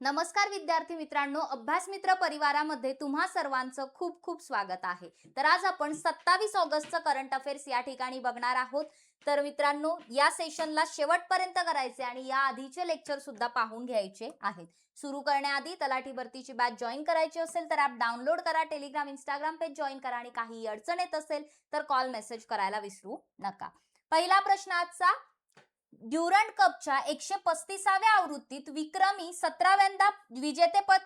नमस्कार विद्यार्थी मित्रांनो, अभ्यास मित्र परिवारामध्ये तुम्हा सर्वांचं खूप खूप स्वागत आहे. तर आज आपण 27 ऑगस्टचं करंट अफेअर्स या ठिकाणी बघणार आहोत. तर मित्रांनो, या सेशनला शेवटपर्यंत करायचे आणि या आधीचे लेक्चर सुद्धा पाहून घ्यायचे आहेत. सुरू करण्याआधी तलाठी भरतीची बॅच जॉईन करायची असेल तर ॲप डाउनलोड करा, टेलिग्राम इंस्टाग्राम पेज जॉईन करा आणि काही अडचण येत असेल तर कॉल मेसेज करायला विसरू नका. पहिला प्रश्न आजचा, ड्युरंड कपच्या 135व्या आवृत्तीत विक्रमी 17व्यांदा विजेतेपद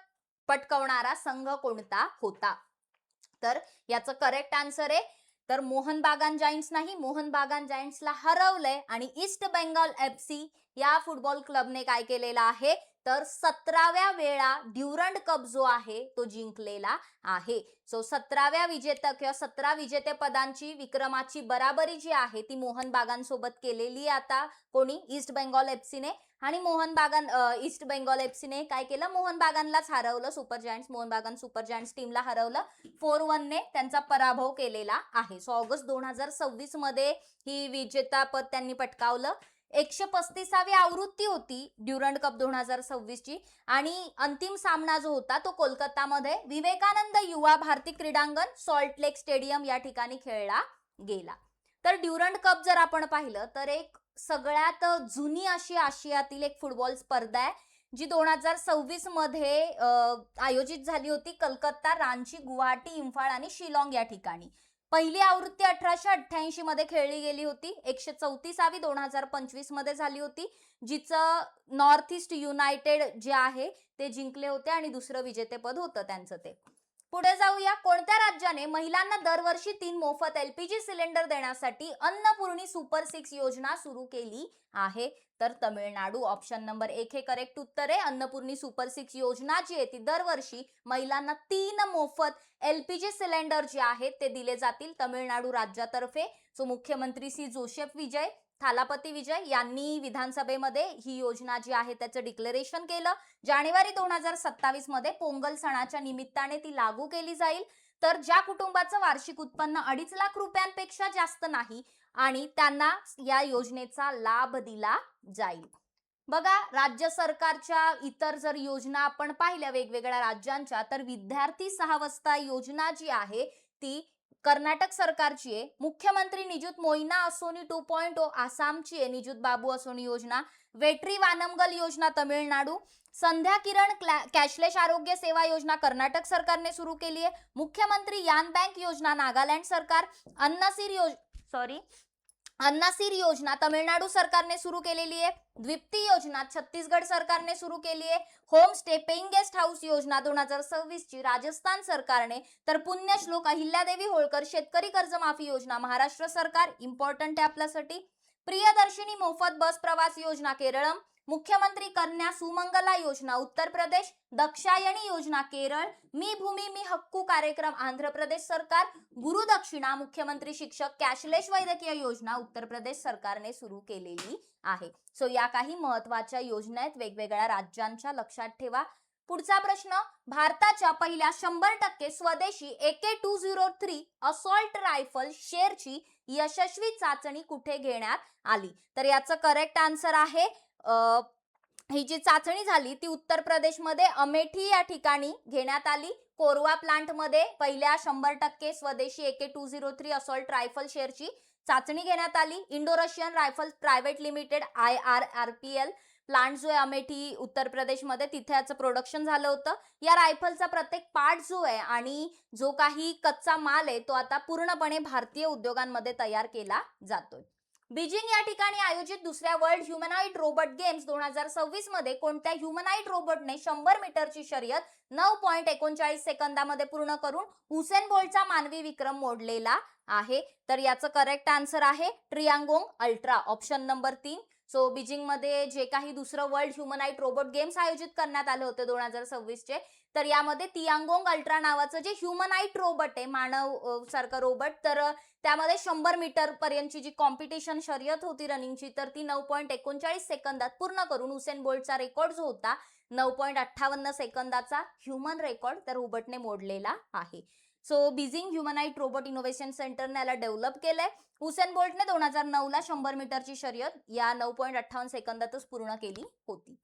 पटकावणारा संघ कोणता होता? तर याचं करेक्ट आन्सर आहे तर मोहन बागान जायंट्स नाही, मोहन बागान जायंट्सला हरवलंय आणि ईस्ट बेंगॉल FC या फुटबॉल क्लबने काय केलेला आहे तर 17व्या वेळा ड्युरंड कप जो आहे तो जिंकलेला आहे. सो 17व्या विजेता किंवा 17 विजेतेपदांची विक्रमाची बराबरी जी आहे ती मोहन बागान सोबत केलेली आता कोणी ईस्ट बेंगॉल FC ने. आणि मोहन बागान ईस्ट बेंगॉल FC ने काय केलं, मोहन बागानलाच हरवलं. सुपर जायंट्स मोहन बागान सुपर जायंट्स टीमला हरवलं. 4-1 ने त्यांचा पराभव केलेला आहे. सो ऑगस्ट 2026 मध्ये ही विजेतापद त्यांनी पटकावलं. 135वी आवृत्ती होती ड्युरंड कप 2026 ची आणि अंतिम सामना जो होता तो कोलकातामध्ये विवेकानंद युवा भारती क्रीडांगण सॉल्ट लेक स्टेडियम या ठिकाणी खेळला गेला. तर ड्युरंड कप जर आपण पाहिलं तर एक सगळ्यात जुनी अशी आशियातील एक फुटबॉल स्पर्धा आहे जी 2026 मध्ये आयोजित झाली होती कलकत्ता, रांची, गुवाहाटी, इम्फाळ आणि शिलाँग या ठिकाणी. पहिली आवृत्ती 1888 मध्ये खेळली गेली होती. 134वी 2025 मध्ये झाली होती, जिचं नॉर्थ ईस्ट युनायटेड जे आहे ते जिंकले होते आणि दुसरं विजेतेपद होतं त्यांचं ते. पुढे जाऊया, कोणत्या राज्याने महिलांना दरवर्षी 3 मोफत LPG सिलेंडर देण्यासाठी अन्नपूर्णी सुपर 6 योजना सुरू केली आहे? तर तमिळनाडू. ऑप्शन नंबर 1 हे करेक्ट उत्तर आहे. अन्नपूर्णी सुपर 6 योजना जी आहे ती दरवर्षी महिलांना 3 मोफत LPG सिलेंडर जे आहेत ते दिले जातील तमिळनाडू राज्यातर्फे. सो मुख्यमंत्री श्री जोसेफ विजय थालापती विजय यांनी विधानसभेमध्ये ही योजना जी आहे त्याचं डिक्लेरेशन केलं. जानेवारी 2027 मध्ये पोंगल सणाच्या निमित्ताने ती लागू केली जाईल. तर ज्या कुटुंबाचं वार्षिक उत्पन्न 2.5 लाख रुपयांपेक्षा जास्त नाही आणि त्यांना या योजनेचा लाभ दिला जाईल. बघा, राज्य सरकारच्या इतर जर योजना आपण पाहिल्या वेगवेगळ्या राज्यांच्या तर विद्यार्थी 6 वाजता योजना जी आहे ती कर्नाटक सरकारची आहे. मुख्यमंत्री निजुत मोइना असोनी 2.0 आसामची आहे निजुत बाबू असोनी योजना. वेट्री वानमगल योजना तमिळनाडू. संध्या किरण कॅशलेस आरोग्य सेवा योजना कर्नाटक सरकारने सुरू केली आहे. मुख्यमंत्री यान बँक योजना नागालँड सरकार. अन्नासिर योजना तमिळनाडू सरकारने सुरू केलेली आहे. द्विप्ती योजना छत्तीसगड सरकारने सुरू केली आहे. Home stay paying guest house योजना 2026 ची राजस्थान सरकारने. तर पुण्यश्लोक अहिल्यादेवी होळकर शेतकरी कर्जमाफी योजना महाराष्ट्र सरकार, इम्पॉर्टंट आहे आपल्यासाठी. प्रियदर्शिनी मोफत बस प्रवास योजना केरळम. मुख्यमंत्री कन्या सुमंगला योजना उत्तर प्रदेश. दक्षायणी योजना केरळ. मी भूमी मी हक्कू कार्यक्रम आंध्र प्रदेश सरकार. गुरुदक्षिणा मुख्यमंत्री शिक्षक कॅशलेस वैद्यकीय योजना उत्तर प्रदेश सरकारने सुरू केलेली आहे. सो या काही महत्वाच्या योजना आहेत वेगवेगळ्या राज्यांच्या, लक्षात ठेवा. पुढचा प्रश्न, भारताच्या पहिल्या 100% स्वदेशी AK-203 असॉल्ट रायफल शेरची यशस्वी चाचणी कुठे घेण्यात आली? तर याचं करेक्ट आन्सर आहे ही जी चाचणी झाली ती उत्तर प्रदेशमध्ये अमेठी या ठिकाणी घेण्यात आली. कोरवा प्लांट मध्ये पहिल्या 100% स्वदेशी AK-203 असॉल्ट रायफल शेअरची चाचणी घेण्यात आली. Indo Russian rifles private limited IRRPL plant जो आहे अमेठी उत्तर प्रदेशमध्ये तिथे याचं प्रोडक्शन झालं होतं. या रायफलचा प्रत्येक पार्ट जो आहे आणि जो काही कच्चा माल आहे तो आता पूर्णपणे भारतीय उद्योगांमध्ये तयार केला जातोय. बीजिंग या ठिकाणी आयोजित दुसऱ्या वर्ल्ड ह्युमनॉइड रोबोट गेम्स 2026 मध्ये कोणत्या ह्युमनॉइड रोबोटने 100 मीटरची शर्यत 9.39 सेकंदामध्ये पूर्ण करून हुसेन बोल्टचा मानवी विक्रम मोडलेला आहे? तर याचं करेक्ट आन्सर आहे Tiangong ultra. Option number 3. So Beijing मध्ये जे काही दुसरं वर्ल्ड ह्युमनॉइड रोबोट गेम्स आयोजित करण्यात आले होते 2026 चे, तर यामध्ये तियांगोंग अल्ट्रा नावाचं जे ह्युमनॉइड रोबोट आहे मानव सारखं रोबोट, तर त्यामध्ये 100 मीटर पर्यंतची जी कॉम्पिटिशन शर्यत होती रनिंगची तर ती 9.39 सेकंदात पूर्ण करून हुसेन बोल्टचा रेकॉर्ड जो होता 9.58 सेकंदाचा ह्युमन रेकॉर्ड त्या रोबोटने मोडलेला आहे. So Beijing humanoid robot innovation सेंटरने याला डेव्हलप केलंय. हुसेन बोल्टने 2009 ला 100 मीटरची शर्यत या 9.58 सेकंदातच पूर्ण केली होती.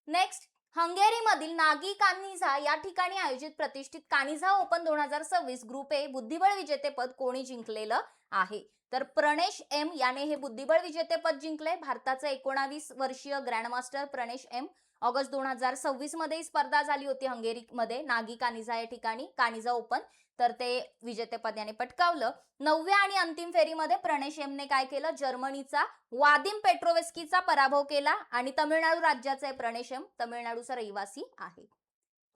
नेक्स्ट, हंगेरीमधील नागी कानिझा या ठिकाणी आयोजित प्रतिष्ठित कानिझा ओपन 2026 ग्रुप ए बुद्धिबळ विजेतेपद कोणी जिंकलेलं आहे? तर प्रणेश एम याने हे बुद्धिबळ विजेतेपद जिंकले. भारताचा 19 वर्षीय ग्रँडमास्टर प्रणेश एम ऑगस्ट 2026 मध्ये ही स्पर्धा झाली होती हंगेरीमध्ये नागी कानिझा या ठिकाणी कानिझा ओपन, तर ते विजेतेपद याने पटकावलं. 9व्या आणि अंतिम फेरीमध्ये प्रणेश एमने काय केलं? जर्मनीचा वादिम पेट्रोवेस्कीचा पराभव केला आणि तमिळनाडू राज्याचा आहे प्रणेश एम, तमिळनाडूचा रहिवासी आहे.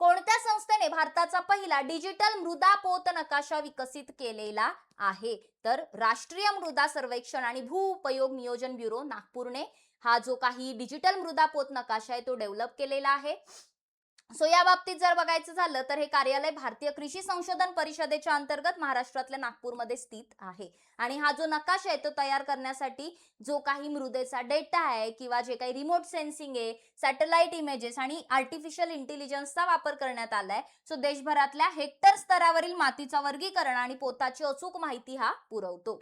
कोणत्या संस्थेने भारताचा पहिला डिजिटल मृदा पोत नकाशा विकसित केलेला आहे? तर राष्ट्रीय मृदा सर्वेक्षण आणि भू उपयोग नियोजन ब्युरो नागपूरने हा जो काही डिजिटल मृदा पोत नकाशा आहे तो डेव्हलप केलेला आहे. सो या बाबतीत जर बघायचं झालं तर हे कार्यालय भारतीय कृषी संशोधन परिषदेच्या अंतर्गत महाराष्ट्रातल्या नागपूरमध्ये स्थित आहे. आणि हा जो नकाशा आहे तो तयार करण्यासाठी जो काही मृदेचा डेटा आहे किंवा जे काही रिमोट सेन्सिंग आहे, सॅटेलाइट इमेजेस आणि आर्टिफिशियल इंटेलिजन्सचा वापर करण्यात आलाय. सो देशभरातल्या हेक्टर स्तरावरील मातीचा वर्गीकरण आणि पोताची अचूक माहिती हा पुरवतो.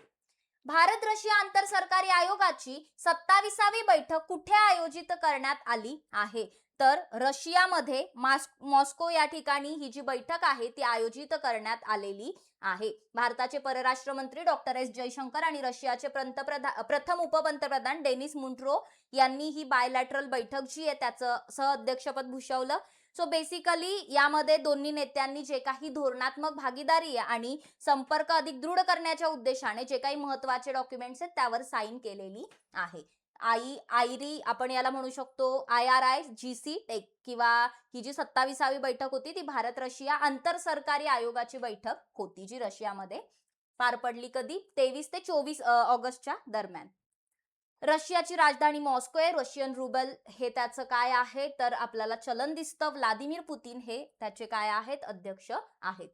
भारत रशिया आंतर सरकारी आयोगाची 27वी बैठक कुठे आयोजित करण्यात आली आहे? तर रशियामध्ये मॉस्को या ठिकाणी ही जी बैठक आहे ती आयोजित करण्यात आलेली आहे. भारताचे परराष्ट्र मंत्री डॉक्टर एस जयशंकर आणि रशियाचे प्रथम उपपंतप्रधान डेनिस मुंट्रो यांनी ही बायलॅटरल बैठक जी आहे त्याचं सहअध्यक्षपद भूषवलं. सो बेसिकली यामध्ये दोन्ही नेत्यांनी जे काही धोरणात्मक भागीदारी आणि संपर्क अधिक दृढ करण्याच्या उद्देशाने जे काही महत्त्वाचे डॉक्युमेंट्स आहेत त्यावर साईन केलेली आहे. आयरी आपण याला म्हणू शकतो IRIGC टेक किंवा ही जी 27वी बैठक होती ती भारत रशिया आंतर सरकारी आयोगाची बैठक होती जी रशियामध्ये पार पडली. कधी? 23 ते 24 ऑगस्टच्या दरम्यान. रशियाची राजधानी मॉस्को आहे. रशियन रुबल हे त्याचं काय आहे? तर आपल्याला चलन दिसतं. व्लादिमीर पुतीन हे त्याचे काय आहेत? अध्यक्ष आहेत.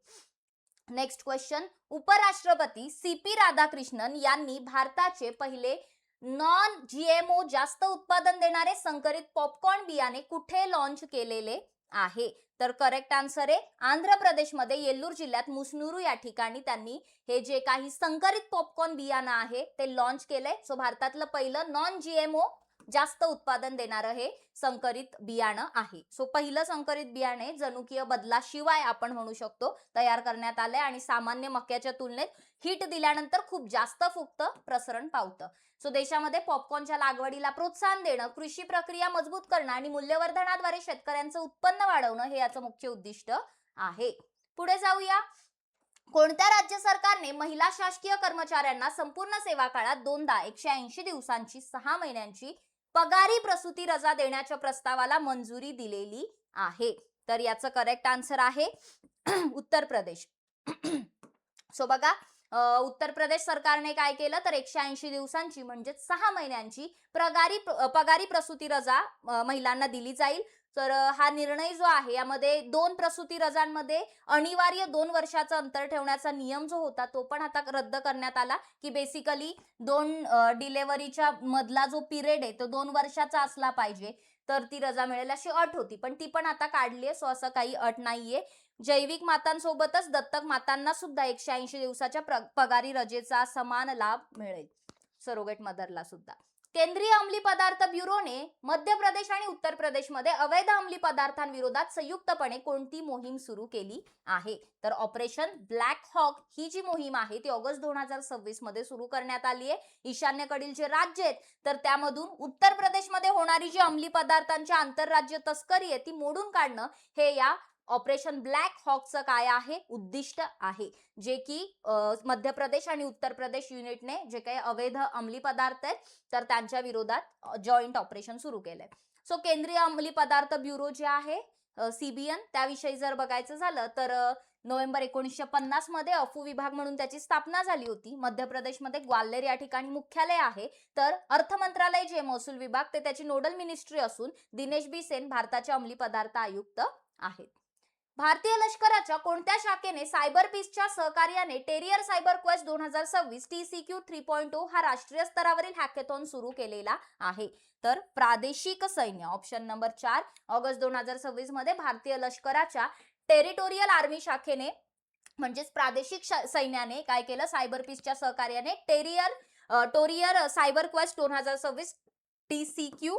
Next question. उपराष्ट्रपती CP राधाकृष्णन यांनी भारताचे पहिले नॉन GMO जास्त उत्पादन देणारे संकरित पॉपकॉर्न बियाणे कुठे लॉन्च केलेले आहे? तर करेक्ट आन्सर आहे आंध्र प्रदेशमध्ये येल्लूर जिल्ह्यात मुसनुरू या ठिकाणी त्यांनी हे जे काही संकरित पॉपकॉर्न बियाणं आहे ते लॉन्च केलंय. सो भारतातलं पहिलं नॉन GMO जास्त उत्पादन देणारं हे संकरित बियाणं आहे. सो पहिलं संकरित बियाणे जनुकीय बदलाशिवाय आपण म्हणू शकतो तयार करण्यात आलंय आणि सामान्य मक्याच्या तुलनेत हिट दिल्यानंतर खूप जास्त फुक्त प्रसरण पावतं. सो देशामध्ये पॉपकॉर्नच्या लागवडीला प्रोत्साहन देणं, कृषी प्रक्रिया मजबूत करणं आणि मूल्यवर्धनाद्वारे शेतकऱ्यांचं उत्पन्न वाढवणं हे याचं मुख्य उद्दिष्ट आहे. पुढे जाऊया. कोणत्या राज्य सरकारने महिला शासकीय कर्मचाऱ्यांना संपूर्ण सेवा काळात दोनदा 180 दिवसांची 6 महिन्यांची पगारी प्रसूती रजा देण्याच्या प्रस्तावाला मंजुरी दिलेली आहे? तर याचं करेक्ट आन्सर आहे उत्तर प्रदेश. सो बघा उत्तर प्रदेश सरकारने काय केलं तर 180 दिवसांची म्हणजे 6 महिन्यांची पगारी प्रसूती रजा महिलांना दिली जाईल. तर हा निर्णय जो आहे यामध्ये 2 प्रसूती रजांमध्ये अनिवार्य 2 वर्षाचं अंतर ठेवण्याचा नियम जो होता तो पण आता रद्द करण्यात आला की बेसिकली 2 डिलेव्हरीच्या मधला जो पिरियड आहे तो 2 वर्षाचा असला पाहिजे तर ती रजा मिळेल अशी अट होती, पण ती पण आता काढली आहे. सो असं काही अट नाहीये. जैविक मातांसोबतच दत्तक मातांना सुद्धा 180 दिवसाच्या पगारी रजेचा समान लाभ मिळेल, सरोगेट मदरला सुद्धा. केंद्रीय अंमली पदार्थ ब्युरोने मध्य प्रदेश आणि उत्तर प्रदेशमध्ये अवैध अंमली पदार्थांविरोधात संयुक्तपणे कोणती मोहीम सुरू केली आहे? तर ऑपरेशन ब्लॅक हॉक ही जी मोहीम आहे ती ऑगस्ट 2026 मध्ये सुरू करण्यात आली आहे. ईशान्येकडील जे राज्य आहेत तर त्यामधून उत्तर प्रदेशमध्ये होणारी जी अंमली पदार्थांची आंतरराज्य तस्करी आहे ती मोडून काढणं हे या ऑपरेशन ब्लॅक हॉकचं काय आहे? उद्दिष्ट आहे, जे की मध्य प्रदेश आणि उत्तर प्रदेश युनिटने जे काही अवैध अंमली पदार्थ आहेत तर त्यांच्या विरोधात जॉईंट ऑपरेशन सुरू केलंय. सो केंद्रीय अंमली पदार्थ ब्युरो जे आहे CBN त्याविषयी जर बघायचं झालं तर नोव्हेंबर 1950 मध्ये अफू विभाग म्हणून त्याची स्थापना झाली होती. मध्य प्रदेशमध्ये ग्वाल्हेर या ठिकाणी मुख्यालय आहे. तर अर्थ मंत्रालय जे महसूल विभाग ते त्याची नोडल मिनिस्ट्री असून दिनेश बी सेन भारताचे अंमली पदार्थ आयुक्त आहेत. भारतीय लष्कराच्या कोणत्या शाखेने सायबर पीसच्या सहकार्याने टेरियर सायबर क्वेस्ट 2026 TCQ 3.0 हा राष्ट्रीय स्तरावरील हॅकेथॉन सुरू केलेला आहे? तर प्रादेशिक सैन्य ऑप्शन नंबर 4 ऑगस्ट 2026 मध्ये भारतीय लष्कराच्या टेरिटोरियल आर्मी शाखेने म्हणजेच प्रादेशिक सैन्याने काय केलं? सायबर पीसच्या सहकार्याने टेरियर सायबर क्वेस्ट 2026 TCQ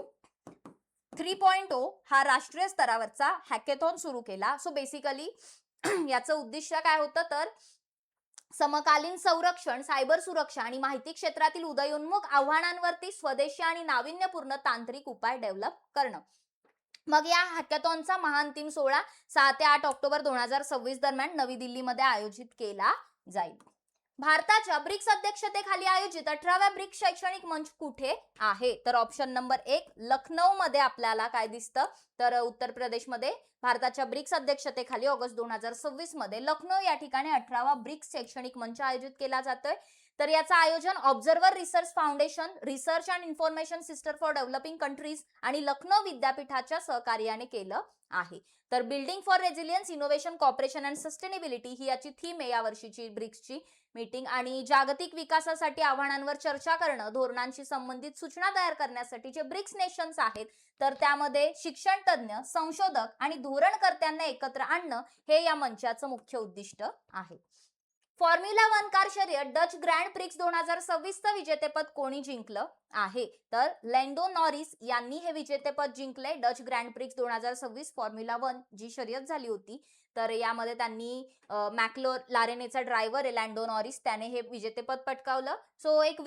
3.0 हा राष्ट्रीय स्तरावरचा हॅकेथॉन सुरू केला. सो बेसिकली याचं उद्दिष्ट काय होतं तर समकालीन संरक्षण, सायबर सुरक्षा आणि माहिती क्षेत्रातील उदयोन्मुख आव्हानांवरती स्वदेशी आणि नाविन्यपूर्ण तांत्रिक उपाय डेव्हलप करणं. मग या हॅकेथॉनचा महाअंतिम सोहळा 6 ते 8 ऑक्टोबर 2026 दरम्यान नवी दिल्लीमध्ये आयोजित केला जाईल. भारताच्या ब्रिक्स अध्यक्षतेखाली आयोजित 18व्या ब्रिक्स शैक्षणिक मंच कुठे आहे? तर ऑप्शन नंबर 1 लखनौ मध्ये आपल्याला काय दिसतं तर उत्तर प्रदेशमध्ये भारताच्या ब्रिक्स अध्यक्षतेखाली ऑगस्ट 2026 मध्ये लखनौ या ठिकाणी 18वा ब्रिक्स शैक्षणिक मंच आयोजित केला जातोय. तर याचं आयोजन observer research foundation, research and information system for developing countries आणि लखनौ विद्यापीठाच्या सहकार्याने केलं आहे. तर building for resilience, innovation, cooperation and sustainability ही याची थीम आहे या वर्षीची ब्रिक्सची मीटिंग. आणि जागतिक विकासासाठी आव्हानांवर चर्चा करणं, धोरणांशी संबंधित सूचना तयार करण्यासाठी जे ब्रिक्स नेशन्स आहेत तर त्यामध्ये शिक्षण तज्ञ, संशोधक आणि धोरणकर्त्यांना एकत्र आणणं हे या मंचाचं मुख्य उद्दिष्ट आहे. फॉर्म्युला 1 कार शर्यत डच ग्रँड प्रिक्स 2026 चं विजेतेपद कोणी जिंकलं आहे? तर लँडो नॉरिस यांनी हे विजेतेपद जिंकले. डच ग्रँड प्रिक्स 2026 फॉर्म्युला 1 जी शर्यत झाली होती तर यामध्ये त्यांनी मॅक्लॅरेनचा ड्रायव्हर आहे लँडो नॉरिस, त्याने हे विजेतेपद पटकावलं. सो एक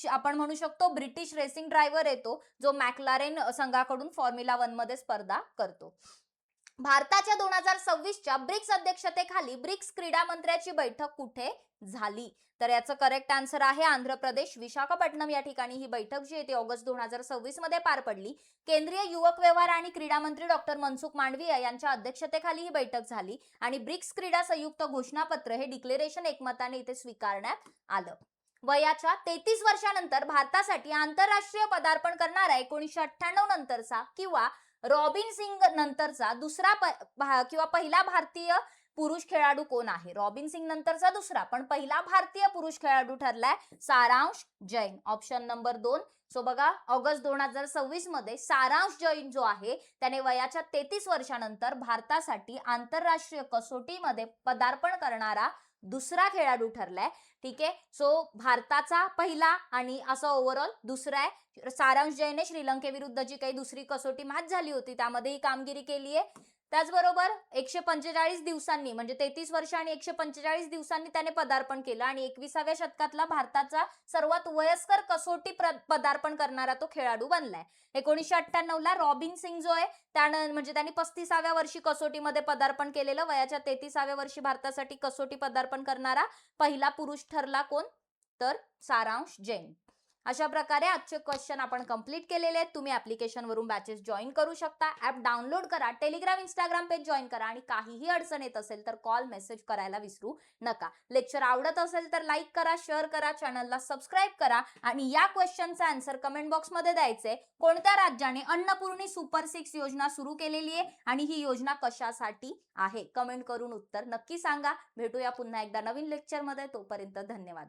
आपण म्हणू शकतो ब्रिटिश रेसिंग ड्रायव्हर आहे तो, जो मॅक्लॅरेन संघाकडून फॉर्म्युला 1 मध्ये स्पर्धा करतो. भारताच्या 2026च्या ब्रिक्स अध्यक्षतेखाली ब्रिक्स क्रीडा मंत्र्याची बैठक कुठे झाली? तर याचं करेक्ट आन्सर आहे आंध्र प्रदेश, विशाखापट्टणम या ठिकाणी ही बैठक जी आहे ती ऑगस्ट 2026 मध्ये पार पडली. केंद्रीय युवक व्यवहार आणि क्रीडा मंत्री डॉक्टर मनसुख मांडविया यांच्या अध्यक्षतेखाली ही बैठक झाली आणि ब्रिक्स क्रीडा संयुक्त घोषणापत्र हे डिक्लेरेशन एकमताने इथे स्वीकारण्यात आलं. वयाच्या 33 वर्षानंतर भारतासाठी आंतरराष्ट्रीय पदार्पण करणारा 1998 नंतरचा किंवा रॉबिन सिंग नंतरचा दुसरा किंवा पहिला भारतीय पुरुष खेळाडू कोण आहे? रॉबिन सिंग नंतरचा दुसरा पण पहिला भारतीय पुरुष खेळाडू ठरलाय सारांश जैन, ऑप्शन नंबर 2. सो बघा ऑगस्ट 2026 मध्ये सारांश जैन जो आहे त्याने वयाच्या 33 वर्षानंतर भारतासाठी आंतरराष्ट्रीय कसोटीमध्ये पदार्पण करणारा दुसरा खेळाडू ठरलाय. ठीक आहे, सो भारताचा पहिला आणि असं ओव्हरऑल दुसरा आहे. सारांश जैनने श्रीलंकेविरुद्ध जी काही दुसरी कसोटी मॅच झाली होती त्यामध्ये ही कामगिरी केली आहे. त्याचबरोबर 145 दिवसांनी म्हणजे 33 वर्ष आणि 145 दिवसांनी त्याने पदार्पण केलं आणि 21व्या शतकातला भारताचा सर्वात वयस्कर कसोटी पदार्पण करणारा तो खेळाडू बनलाय. 1998 ला रॉबिन सिंग जो आहे त्यानं म्हणजे त्यांनी 35व्या वर्षी कसोटीमध्ये पदार्पण केलेलं. वयाच्या 33व्या वर्षी भारतासाठी कसोटी पदार्पण करणारा पहिला पुरुष ठरला कोण? तर सारांश जैन. अशा प्रकारे आजचे क्वेश्चन आपण कंप्लीट केलेले आहेत. तुम्ही ऍप्लिकेशन वरून बॅचेस जॉईन करू शकता. ऍप डाउनलोड करा, टेलिग्राम, इंस्टाग्राम पेज जॉईन करा आणि काहीही अडचण येत असेल तर कॉल, मेसेज करायला विसरू नका. लेक्चर आवडत असेल तर लाईक करा, शेअर करा, चॅनलला सबस्क्राईब करा आणि या क्वेश्चनचा आन्सर कमेंट बॉक्स मध्ये द्यायचंय. कोणत्या राज्याने अन्नपूर्णी सुपर 6 योजना सुरू केलेली आहे आणि ही योजना कशासाठी आहे? कमेंट करून उत्तर नक्की सांगा. भेटूया पुन्हा एकदा नवीन लेक्चर मध्ये. तोपर्यंत धन्यवाद.